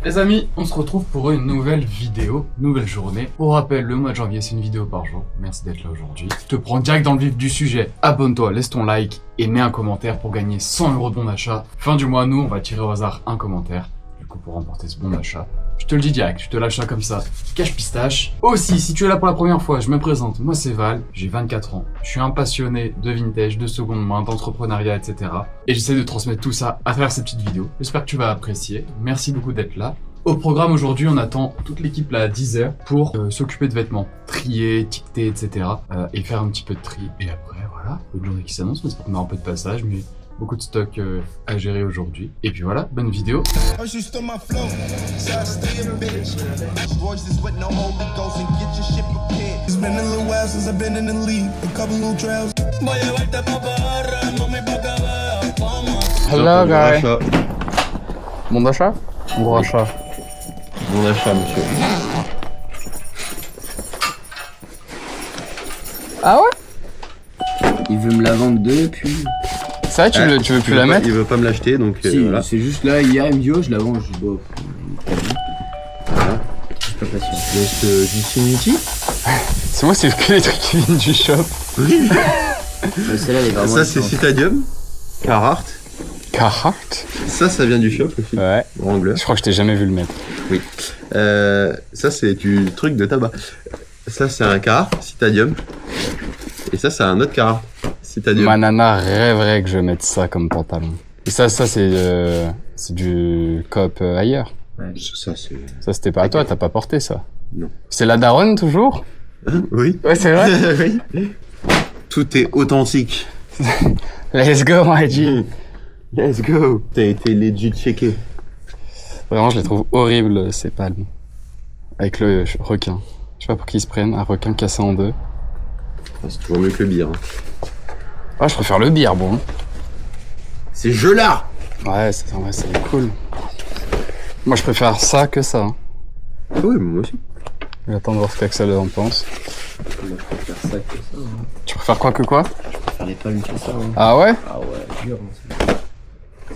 Les amis, on se retrouve pour une nouvelle vidéo, nouvelle journée. Pour rappel, le mois de janvier, c'est une vidéo par jour. Merci d'être là aujourd'hui. Je te prends direct dans le vif du sujet. Abonne-toi, laisse ton like et mets un commentaire pour gagner 100 € de bon d'achat. Fin du mois, nous, on va tirer au hasard un commentaire. Du coup, pour remporter ce bon d'achat. Je te le dis direct, je te lâche ça comme ça. Cache pistache. Aussi, si tu es là pour la première fois, je me présente. Moi, c'est Val, j'ai 24 ans. Je suis un passionné de vintage, de seconde main, d'entrepreneuriat, etc. Et j'essaie de transmettre tout ça à travers cette petite vidéo. J'espère que tu vas apprécier. Merci beaucoup d'être là. Au programme aujourd'hui, on attend toute l'équipe là à 10h pour s'occuper de vêtements. Trier, étiqueter, etc. Et faire un petit peu de tri. Et après, voilà, une journée qui s'annonce. J'espère qu'on a un peu de passage, mais beaucoup de stock à gérer aujourd'hui. Et puis voilà, bonne vidéo. Hello guys. Bon d'achat? Gros achat. Bon achat, monsieur. Ah ouais? Il veut me la vendre depuis. C'est vrai, tu veux plus la mettre? Il veut pas me l'acheter, donc Si, voilà. c'est juste là, hier il me dit oh je la vends, je dis bon. Voilà. Je suis pas patient. C'est Unity. C'est moi, c'est que les trucs qui viennent du shop. Oui. Celle-là elle est vraiment. Ça c'est Citadium. Carhartt. Carhartt? Ça vient du shop aussi. Ouais. Wrangler. Je crois que je t'ai jamais vu le mettre. Oui. Ça c'est du truc de tabac. Ça c'est un Carhartt, Citadium. Et ça c'est un autre Carhartt, Citadium. Ma nana rêverait que je mette ça comme pantalon. Et ça c'est du Coop ailleurs. Ouais. Ça C'était pas à toi, t'as pas porté ça? Non. C'est la daronne toujours? Oui. Ouais, c'est vrai. Oui. Tout est authentique. Let's go, my G. Let's go. T'as été legit checké. Vraiment, je les trouve horribles, ces palmes. Avec le requin. Je sais pas pour qui ils se prennent, un requin cassé en deux. C'est toujours mieux que le bière. Ah, je préfère le bière, bon. C'est gelard. Ouais, c'est cool. Moi, je préfère ça que ça. Ah oui, moi aussi. J'attends de voir ce qu'Axel en pense. Moi je préfère ça que ça. Hein. Tu préfères quoi que quoi? Je préfère les palmes que ça. Hein. Ah ouais? Ah ouais, dur. Hein,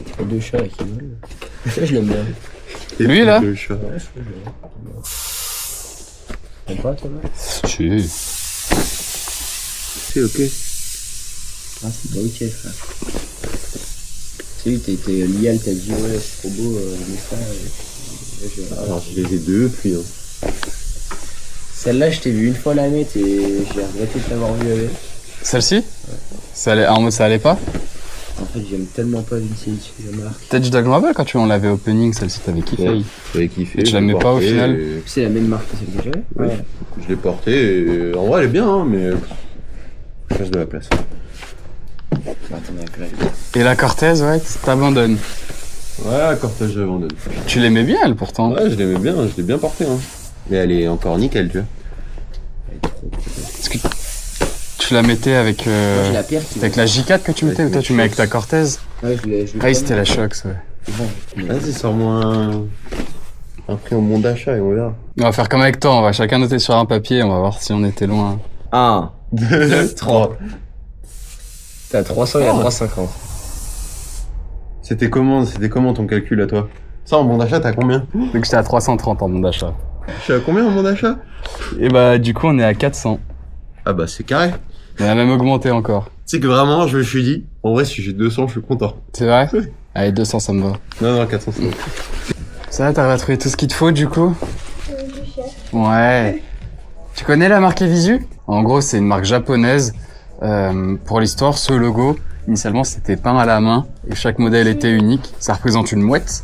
c'est pas deux chats qui volent. Ça je l'aime bien. Et lui, là? Ouais, je trouve bien. T'aimes pas toi là? Si. C'est ok. Ah c'est pas ok frère. Tu sais, t'es lié, t'as dit ouais c'est trop beau mais ça. Alors je les ai deux puis. Celle-là je t'ai vu une fois la mettre et j'ai regretté de t'avoir vu avec. Celle-ci? Ouais. Ça allait pas? En fait j'aime tellement pas Vintage, la marque. Peut-être je me rappelle quand on l'avait opening, celle-ci t'avais kiffé. Ouais. J'avais kiffé. Et tu la mets pas au final? C'est la même marque que celle que j'avais? Ouais. Je l'ai portée et en vrai elle est bien hein, mais je reste de la place. Et la Cortez, ouais, t'abandonnes. Ouais, Cortège j'abandonne. Tu l'aimais bien elle pourtant. Ouais, je l'aimais bien, je l'ai bien portée hein. Mais elle est encore nickel, tu vois. Est-ce que tu la mettais avec Moi, j'ai la pierre qui avec la J4 que tu mettais Avec ou toi mes tu mets avec Shox. ta Cortez? Ouais, je l'ai Ah oui, c'était la Shox, ouais. Vas-y, sors-moi un prix en bon d'achat et on verra. On va faire comme avec toi, on va chacun noter sur un papier, on va voir si on était loin. 1, 2, 3. T'es à 300 et à Oh. 350. C'était comment ton calcul à toi? Ça en bon d'achat t'as combien? Donc j'étais à 330 en bon d'achat. Je suis à combien en bon d'achat? Et bah du coup on est à 400. Ah bah c'est carré. On a même augmenté encore. Tu sais que vraiment je me suis dit, en vrai si j'ai 200 je suis content. C'est vrai? Oui. Allez, 200 ça me va. Non 400 c'est bon. Ça va, t'as retrouvé tout ce qu'il te faut du coup? Ouais. Tu connais la marque Evisu? En gros c'est une marque japonaise. Pour l'histoire, ce logo, initialement c'était peint à la main et chaque modèle était unique. Ça représente une mouette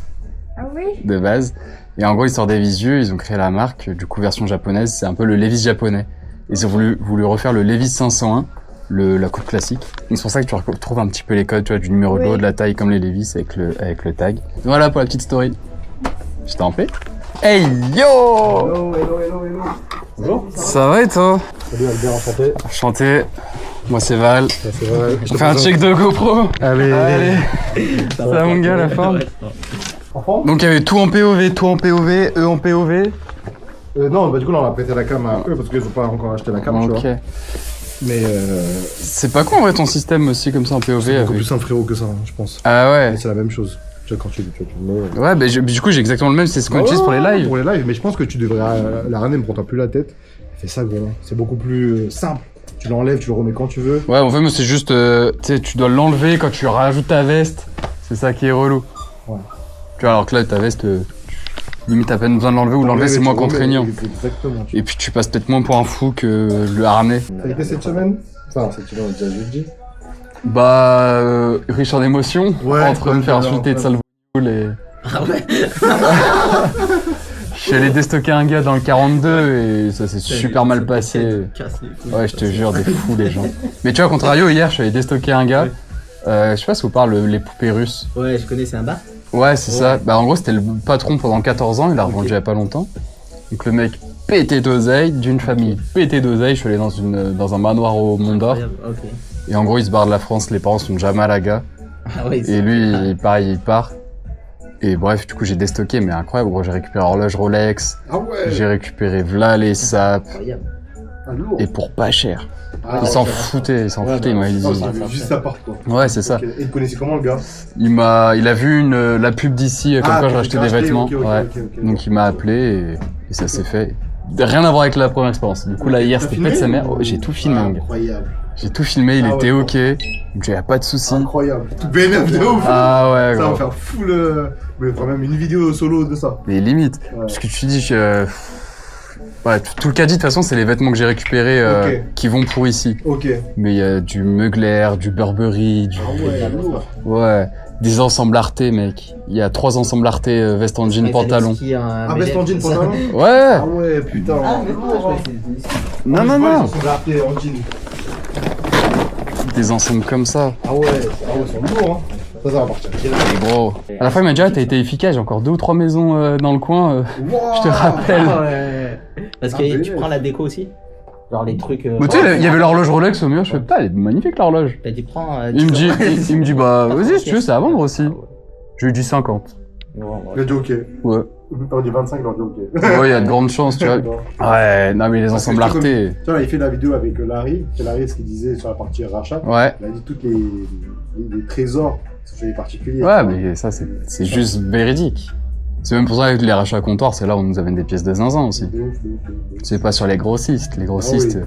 de base. Et en gros, l'histoire d'Evisu, ils ont créé la marque, du coup version japonaise, c'est un peu le Levi's japonais. Ils ont voulu refaire le Levi's 501, la coupe classique. Donc c'est pour ça que tu retrouves un petit peu les codes, tu vois, du numéro de l'eau, de la taille comme les Levi's avec le tag. Voilà pour la petite story. Je t'en prie. Hey yo! Hello. Bonjour. Ça va et toi? Salut Albert, enchanté. Enchanté. Moi c'est Val. C'est vrai. On fait un check de GoPro. Allez. Ça va mon gars la forme? Enfant? Donc il y avait tout en POV, eux en POV. Non, bah du coup là on a prêté la cam à eux parce qu'ils ont pas encore acheté la cam, tu Ok. vois. Mais C'est pas con en vrai ton système aussi comme ça en POV c'est beaucoup avec... plus simple frérot que ça, hein, je pense. Ah ouais. Et c'est la même chose. Tu vois, quand tu le mets. Ouais, bah, du coup, j'ai exactement le même, c'est ce qu'on utilise pour les lives. Pour les lives, mais je pense que tu devrais la ramener, me prends plus la tête. Fais ça, gros. C'est beaucoup plus simple. Tu l'enlèves, tu le remets quand tu veux. Ouais, en fait, moi, c'est juste, tu sais, tu dois l'enlever quand tu rajoutes ta veste. C'est ça qui est relou. Ouais. Tu vois, alors que là, ta veste, limite, t'as peine besoin de l'enlever ou l'enlever, c'est moins contraignant. Exactement. Et puis, tu passes peut-être moins pour un fou que le harnais. T'as été cette semaine? Enfin, cette semaine, on a déjà jeudi. Bah, riche en émotions. Ouais, entre me faire insulter de sale boule et. Ah ouais. Je suis allé déstocker un gars dans le 42 et ça s'est super mal passé. Ouais, je te jure, des fous les gens. Mais tu vois, contrario, hier, je suis allé déstocker un gars. Je sais pas si vous parlez les poupées russes. Ouais, je connais, c'est un bar. Ouais, c'est ça. Bah, en gros, c'était le patron pendant 14 ans, il a revendu il y a pas longtemps. Donc le mec pété d'oseille, d'une famille pété d'oseille. Je suis allé dans un manoir au Mont d'Or. Ok. Et en gros, il se barre de la France, les parents sont déjà Malaga. Ah ouais, Et lui, il part. Et bref, du coup, j'ai déstocké, mais incroyable, gros. J'ai récupéré l'horloge Rolex. Ah ouais. J'ai récupéré v'là les sapes. incroyable. Ah, lourd. Et pour pas cher. Ah, Ils s'en ok. foutaient, ils Non, m'avaient dit. c'est juste ça part, quoi. Ouais, c'est ça. Ok. Et il connaissait comment, le gars? Il a vu la pub d'ici, comme quoi je rachetais des vêtements. Ok, Ouais. ok. Donc il m'a appelé et ça s'est fait. Rien à voir avec la première expérience. Du coup, là, hier, T'as c'était filmé pète sa mère. ou- Oh, j'ai tout filmé, mon gars. Incroyable. J'ai tout filmé, il Ah était ouais, ok. Donc il y a pas de soucis. Incroyable. Tout bénéf de ouf. Ah ouais, Ça va gros. faire full. Mais vraiment une vidéo solo de ça. Mais limite. Ouais. Parce que tu dis que. Ouais, tout le caddie, de toute façon, c'est les vêtements que j'ai récupérés Ok. qui vont pour ici. Ok. Mais il y a du Mugler, du Burberry, du. Ah ouais, lourd. Ouais. Des ensembles artés, mec. Il y a 3 ensembles artés, veste en jean, pantalon. Ah, veste en jean, pantalon? Ouais. Ah ouais, putain. Ah, mais lourd, hein. Non, non, Je vois, non. Ils sont grattés en jean. Des ensembles comme ça. Ah ouais, ils sont lourds, hein. Ça va partir. Et gros. À la fin, il m'a dit, ah, t'as été efficace, j'ai encore 2 ou 3 maisons dans le coin. Wow. Je te rappelle. Ah ouais. Parce que Ah, tu prends la déco aussi. Genre les trucs. Mais tu sais, il y avait l'horloge Rolex au mur, je fais, pas, elle est magnifique l'horloge. T'as dit prends. Il me dit, bah, vas-y, si tu veux, c'est à vendre aussi. Je lui ai dit 50. Il a dit ok. Ouais. T'aurais dit 25, il aurait dit ok. Ouais, il y a de grandes chances, tu vois. Ouais, non, mais les ensembles Parce que artés. Tu vois, il fait la vidéo avec Larry. C'est Larry ce qu'il disait sur la partie rachat. Ouais. Il a dit tous les trésors sur les particuliers. Ouais, mais ça, c'est juste véridique. C'est même pour ça que les rachats à comptoir, c'est là où on nous amène des pièces de zinzin aussi. De ouf, de ouf, de ouf. C'est pas sur les grossistes. Les grossistes, Ah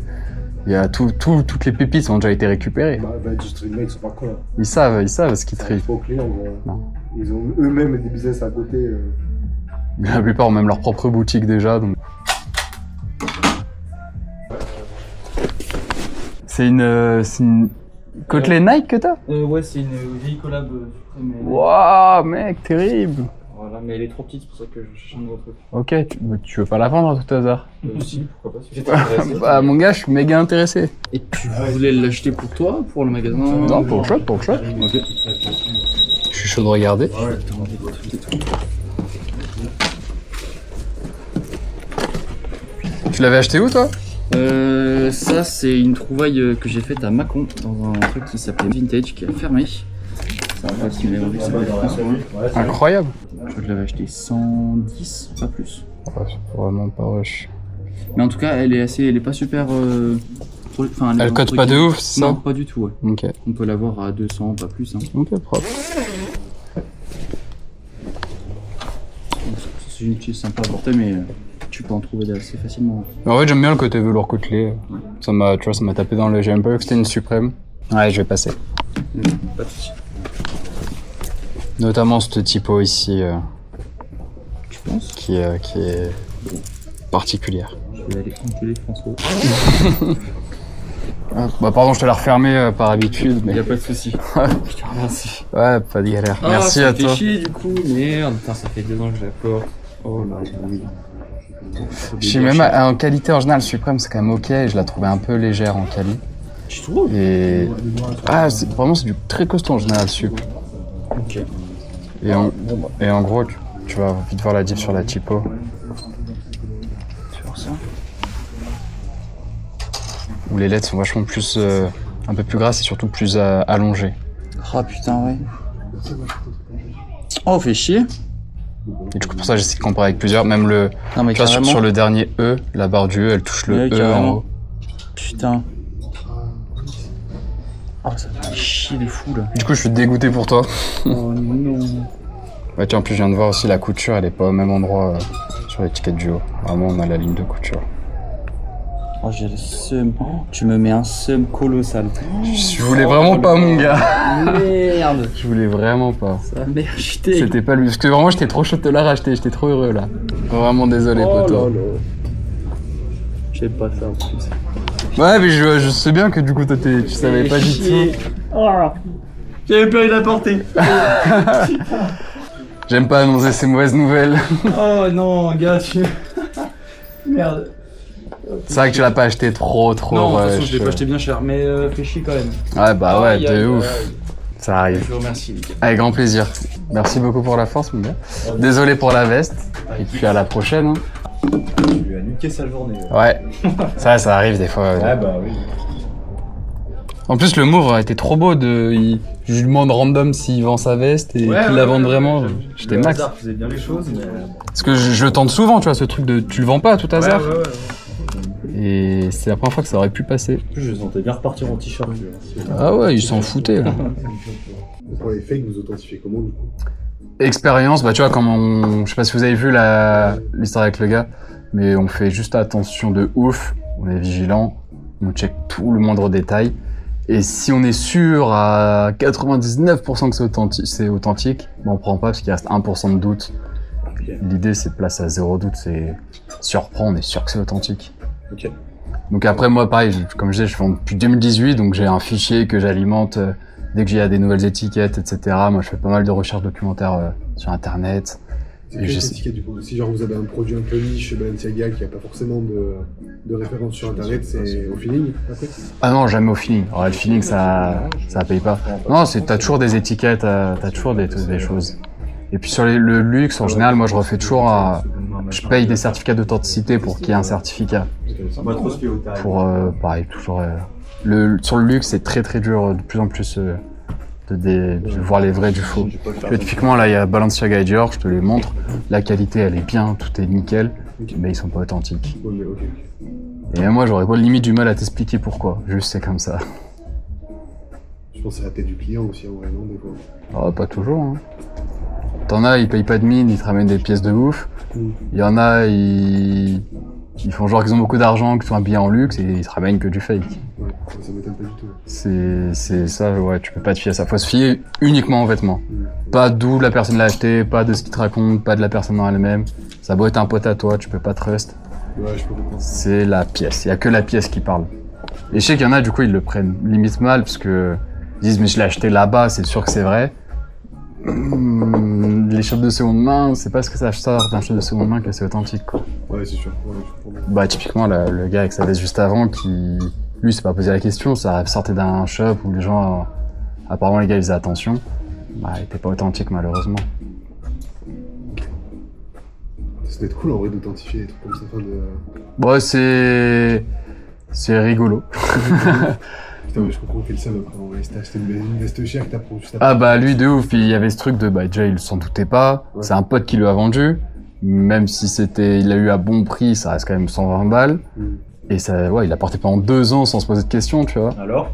il y a toutes les pépites ont déjà été récupérées. Bah, juste les mecs, ils sont pas cons. Ils savent ce qu'ils Ils trient. font aux clients, gros. Non. Ils ont eux-mêmes des business à côté. La plupart ont même leur propre boutique déjà, donc. C'est une côtelée Nike que t'as? Ouais, c'est une vieille collab Supreme. Waouh, mec, terrible! Voilà, mais elle est trop petite, c'est pour ça que je cherche un nouveau truc. Ok, tu veux pas la vendre à tout hasard? Si, pourquoi pas, si j'étais intéressé. Bah, mon gars, je suis méga intéressé. Et tu voulais l'acheter pour toi, pour le magasin? Non, pour le shop, Ok. Je suis chaud de regarder. Tu l'avais acheté où, toi? Ça, c'est une trouvaille que j'ai faite à Mâcon, dans un truc qui s'appelait Vintage, qui a fermé. C'est un pote qui m'avait vendu ça de France. Incroyable. Je crois que je l'avais acheté 110, pas plus. Ouais, c'est vraiment pas rush. Mais en tout cas, elle est pas super. Enfin, Elle cote pas de ouf, c'est Non, ça? pas du tout, ouais. Ok. On peut l'avoir à 200, pas plus. Hein. Ok, propre. C'est une petite sympa à porter, mais tu peux en trouver assez facilement. En fait, j'aime bien le côté velours côtelé. Tu vois, ça m'a tapé dans le j'ai un peu que c'était une suprême. Ouais, je vais passer. Pas de soucis. Notamment cette typo ici, Tu penses? qui est particulière. Je vais aller enculer François. Ah, bah pardon, je te l'ai refermé par habitude, mais... Y'a pas de soucis. Je te remercie. Ouais, pas de galère. Merci ça à me fait toi. chier du coup, merde. Putain, ça fait 2 ans que je la porte. Oh là là. Je sais même en qualité en général, suprême c'est quand même ok, je la trouvais un peu légère en quali. Tu trouves? Et... Ah, vraiment c'est du très costaud en général sup. Ok. Et en gros, tu vas vite voir la diff sur la typo. Tu vois ça? Où les lettres sont vachement plus... un peu plus grasses et surtout plus allongées. Oh putain, ouais. Oh, fait chier. Et du coup pour ça j'essaie de comparer avec plusieurs, même le... Non mais Tu vois, carrément. sur le dernier E, la barre du E, elle touche le Ouais, E en carrément. haut. Putain. Oh, ça fait chier les fous là. Du coup je suis dégoûté pour toi. Oh non. Ouais, tiens, en plus, je viens de voir aussi la couture, elle est pas au même endroit sur l'étiquette du haut. Vraiment, on a la ligne de couture. Oh, j'ai le seum. Oh, tu me mets un seum colossal. Je voulais vraiment pas, mon gars. Merde. Je voulais vraiment pas. Ça m'a acheté. C'était pas lui. Parce que vraiment, j'étais trop chaud de te la racheter. J'étais trop heureux, là. Vraiment désolé, poteau. J'aime pas ça, en plus. Ouais, mais je sais bien que du coup, toi, tu savais pas du tout. Oh, j'avais peur de la porter. J'aime pas annoncer ces mauvaises nouvelles. Oh non, gars, Merde. C'est vrai que tu l'as pas acheté trop. Non, de toute façon, je l'ai pas acheté bien cher, mais fais chier quand même. Ouais, bah ouais, Aïe, de aïe, ouf. aïe. Ça arrive. Je vous remercie, les gars. Avec grand plaisir. Merci beaucoup pour la force, mon gars. Désolé pour la veste. Et puis à la prochaine. Hein. Tu lui as niqué sa journée. Ouais. Ça arrive des fois. Ouais, bah oui. En plus, le move a été trop beau. Je lui demande random s'il vend sa veste et qu'il la vende vraiment. J'étais max. Le hasard faisait bien les choses, mais... Parce que je le tente souvent, tu vois, ce truc de tu le vends pas à tout hasard. Ouais. Et c'est la première fois que ça aurait pu passer. En plus, je sentais bien repartir en t-shirt. Ah ouais, ils s'en foutaient. Là. Pour les fakes, vous authentifiez comment, du coup? Expérience, bah tu vois, je sais pas si vous avez vu l'histoire avec le gars, mais on fait juste attention de ouf, on est vigilant, on check tout le moindre détail, et si on est sûr à 99% que c'est authentique, bah on prend pas parce qu'il reste 1% de doute. Okay. L'idée c'est de placer à 0 doute, c'est surprend, on est sûr que c'est authentique. Ok. Donc après moi pareil, comme je disais, je vends depuis 2018, donc j'ai un fichier que j'alimente dès que j'ai des nouvelles étiquettes, etc. Moi je fais pas mal de recherches documentaires sur internet. C'est quelle étiquette, du coup? Si genre vous avez un produit un peu niche, Balenciaga, qui a pas forcément de référence sur internet, c'est au feeling après? Ah non, jamais au feeling. Alors, le feeling ça paye pas. Non, t'as toujours des étiquettes, t'as toujours des choses. Et puis sur le luxe, en général, moi je refais toujours je paye des certificats d'authenticité pour qu'il y ait un certificat. Pour pareil, toujours. Sur le luxe, c'est très dur de plus en plus de voir les vrais du faux. Typiquement là, il y a Balenciaga et Dior, je te les montre. La qualité, elle est bien, tout est nickel, mais ils sont pas authentiques. Et même moi, j'aurais pas limite du mal à t'expliquer pourquoi. Juste c'est comme ça. Je pense que c'est la tête du client aussi, en vrai, non, des fois. Oh, pas toujours. Hein. T'en as, ils payent pas de mine, ils te ramènent des pièces de ouf. Il y en a, ils font genre qu'ils ont beaucoup d'argent, qu'ils sont habillés en luxe et ils te ramènent que du fake. Ouais, ça m'étonne pas du tout. C'est ça, ouais, tu peux pas te fier à ça. Faut se fier uniquement aux vêtements. Pas d'où la personne l'a acheté, pas de ce qu'il te raconte, pas de la personne en elle-même. Ça doit être un pote à toi, tu peux pas trust. Ouais, je peux comprendre. C'est la pièce, il y a que la pièce qui parle. Et je sais qu'il y en a, du coup, ils le prennent limite mal parce que ils disent mais je l'ai acheté là-bas, c'est sûr que c'est vrai. Les shops de seconde main, c'est pas ce que ça sort d'un shop de seconde main que c'est authentique, quoi. Ouais, c'est sûr. Ouais, je comprends. Bah, typiquement, le gars avec sa veste juste avant, lui, s'est pas posé la question, ça sortait d'un shop où les gens, apparemment, les gars, ils faisaient attention. Bah, il était pas authentique, malheureusement. Ça doit être cool, en vrai, d'authentifier des trucs comme ça, Bon, c'est rigolo. Putain, mais je comprends qu'il le savent après, en vrai. Si t'as acheté une veste chère que t'apprends juste après. Ah bah lui de ouf, il y avait ce truc de déjà il s'en doutait pas, ouais. C'est un pote qui lui a vendu, même si il l'a eu à bon prix, ça reste quand même 120 balles. Et ça, ouais, il l'a porté pendant 2 ans sans se poser de questions, tu vois. Alors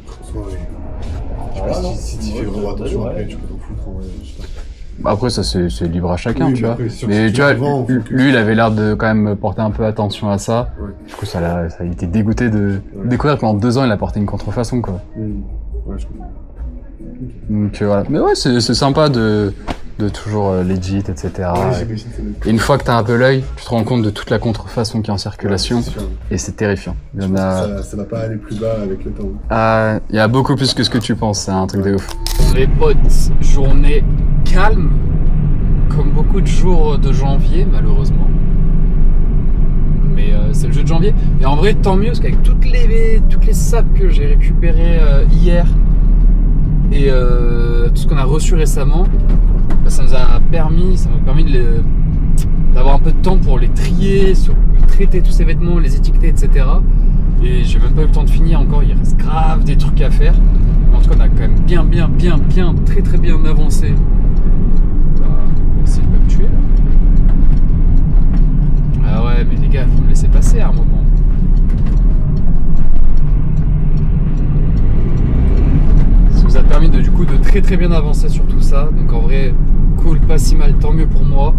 François, ouais. Je sais pas si tu fais vraiment attention après, tu peux t'en foutre, en vrai, je sais pas. Après ça c'est libre à chacun, oui, tu vois. Après, mais tu vois, lui il avait l'air de quand même porter un peu attention à ça. Ouais. Du coup ça a été dégoûté de découvrir que pendant 2 ans il a porté une contrefaçon, quoi. Ouais, je comprends. Donc voilà. Mais ouais, c'est sympa de toujours legit, etc. Ouais, et une fois que t'as un peu l'œil, tu te rends compte de toute la contrefaçon qui est en circulation. Ouais, et c'est terrifiant. Il y en a... Ça va pas aller plus bas avec le temps. Ah, il y a beaucoup plus que ce que tu penses, c'est un truc de ouf. Les potes, journée calme, comme beaucoup de jours de janvier, malheureusement. Mais c'est le jeu de janvier. Et en vrai, tant mieux, parce qu'avec toutes les sapes que j'ai récupérées hier et tout ce qu'on a reçu récemment, bah, ça m'a permis d'avoir un peu de temps pour les trier, traiter tous ces vêtements, les étiqueter, etc. Et j'ai même pas eu le temps de finir encore, il reste grave des trucs à faire. Mais en tout cas, on a quand même bien, très bien avancé. On va essayer de pas me tuer là. Ah ouais, mais les gars, faut me laisser passer à un moment. Ça nous a permis de très bien avancer sur tout ça. Donc en vrai, cool. roule pas si mal, tant mieux pour moi.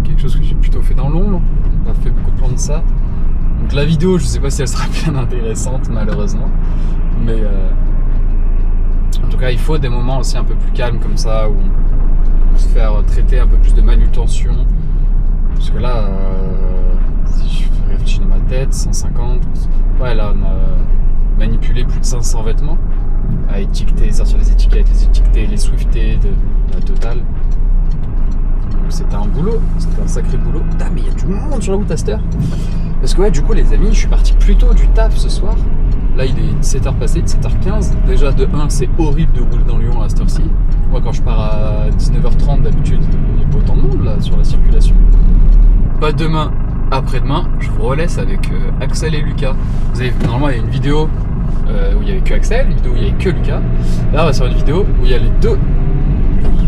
Quelque chose que j'ai plutôt fait dans l'ombre. On a fait beaucoup de plans de ça. Donc la vidéo, je sais pas si elle sera bien intéressante malheureusement. Mais en tout cas, il faut des moments aussi un peu plus calmes comme ça où on peut se faire traiter un peu plus de manutention. Parce que là, si je réfléchis dans ma tête, 150. Ouais, là on a manipulé plus de 500 vêtements à étiqueter, sortir les étiquettes, les étiqueter, les swifter de la totale. Donc c'était un boulot, c'était un sacré boulot. Putain, mais il y a du monde sur la route à cette heure. Parce que ouais, du coup les amis, je suis parti plus tôt du taf ce soir. Là il est 17h passé, 17h15. Déjà de 1, c'est horrible de rouler dans Lyon à cette heure-ci. Moi quand je pars à 19h30 d'habitude, il n'y a pas autant de monde là sur la circulation. Pas demain, après-demain, je vous relaisse avec Axel et Lucas. Vous avez normalement il y a une vidéo où il n'y avait que Axel, une vidéo où il n'y avait que Lucas. Là on va sur une vidéo où il y a les deux.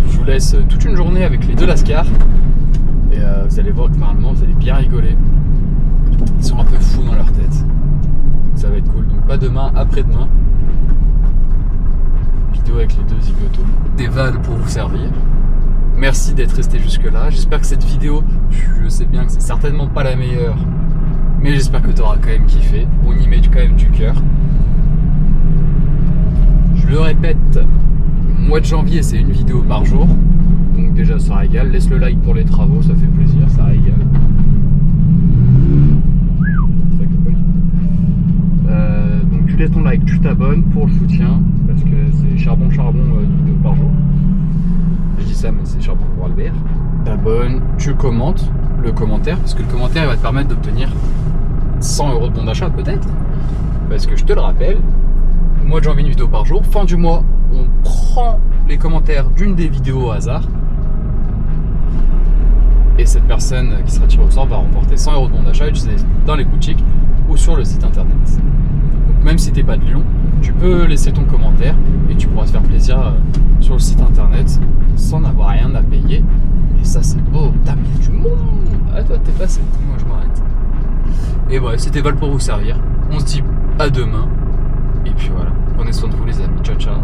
Je vous laisse toute une journée avec les deux Lascar. Et vous allez voir que normalement vous allez bien rigoler. Ils sont un peu fous dans leur tête. Ça va être cool. Donc pas demain, après-demain. Vidéo avec les deux zigotos. Des vannes pour vous servir. Merci d'être resté jusque là. J'espère que cette vidéo, je sais bien que c'est certainement pas la meilleure, mais j'espère que tu auras quand même kiffé. On y met quand même du cœur. Je le répète, mois de janvier c'est une vidéo par jour. Donc déjà ça régale. Laisse le like pour les travaux, ça fait plaisir, ça régale. Donc tu laisses ton like, tu t'abonnes pour le soutien, parce que c'est charbon une vidéo par jour. Je dis ça mais c'est charbon pour Albert. T'abonnes, tu commentes le commentaire, parce que le commentaire il va te permettre d'obtenir 100 € de bon d'achat peut-être. Parce que je te le rappelle, mois de janvier une vidéo par jour, fin du mois on prend les commentaires d'une des vidéos au hasard. Et cette personne qui sera tirée au sort va remporter 100 € de bon d'achat utilisé dans les boutiques ou sur le site internet. Donc même si t'es pas de Lyon, tu peux laisser ton commentaire et tu pourras te faire plaisir sur le site internet sans avoir rien à payer. Et ça c'est beau, t'as mis du monde. Ah toi t'es passé, moi je m'arrête. Et bref, c'était Val pour vous servir. On se dit à demain. Et puis voilà, prenez soin de vous les amis, ciao ciao.